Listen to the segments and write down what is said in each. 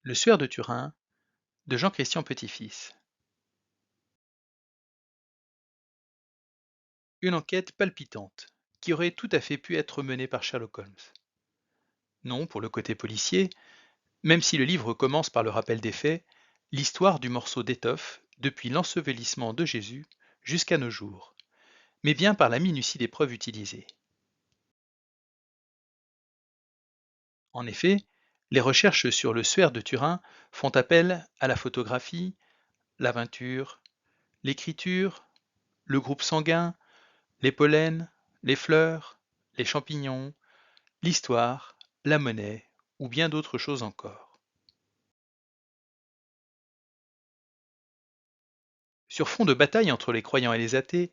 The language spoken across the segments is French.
Le suaire de Turin de Jean-Christian Petit-Fils. Une enquête palpitante, qui aurait tout à fait pu être menée par Sherlock Holmes. Non, pour le côté policier, même si le livre commence par le rappel des faits, l'histoire du morceau d'étoffe, depuis l'ensevelissement de Jésus jusqu'à nos jours, mais bien par la minutie des preuves utilisées. En effet, les recherches sur le suaire de Turin font appel à la photographie, la peinture, l'écriture, le groupe sanguin, les pollens, les fleurs, les champignons, l'histoire, la monnaie ou bien d'autres choses encore. Sur fond de bataille entre les croyants et les athées,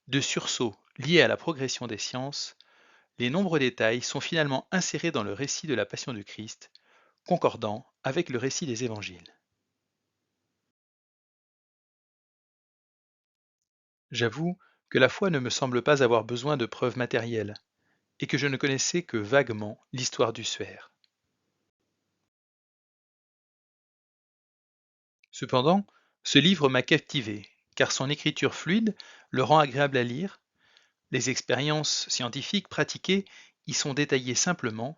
de sursauts liés à la progression des sciences, les nombreux détails sont finalement insérés dans le récit de la Passion du Christ, concordant avec le récit des évangiles. J'avoue que la foi ne me semble pas avoir besoin de preuves matérielles, et que je ne connaissais que vaguement l'histoire du suaire. Cependant, ce livre m'a captivé, car son écriture fluide le rend agréable à lire. Les expériences scientifiques pratiquées y sont détaillées simplement,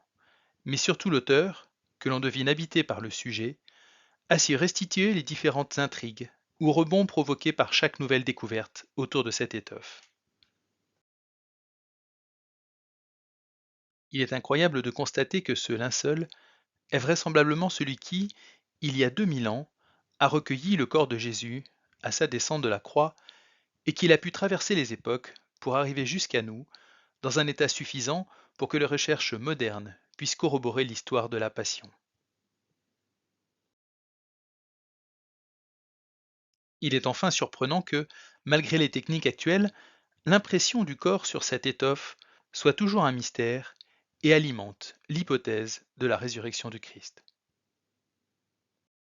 mais surtout l'auteur, que l'on devine habité par le sujet, a su restituer les différentes intrigues ou rebonds provoqués par chaque nouvelle découverte autour de cette étoffe. Il est incroyable de constater que ce linceul est vraisemblablement celui qui, il y a 2000 ans, a recueilli le corps de Jésus à sa descente de la croix et qu'il a pu traverser les époques pour arriver jusqu'à nous dans un état suffisant pour que les recherches modernes puissent corroborer l'histoire de la Passion. Il est enfin surprenant que, malgré les techniques actuelles, l'impression du corps sur cette étoffe soit toujours un mystère et alimente l'hypothèse de la résurrection du Christ.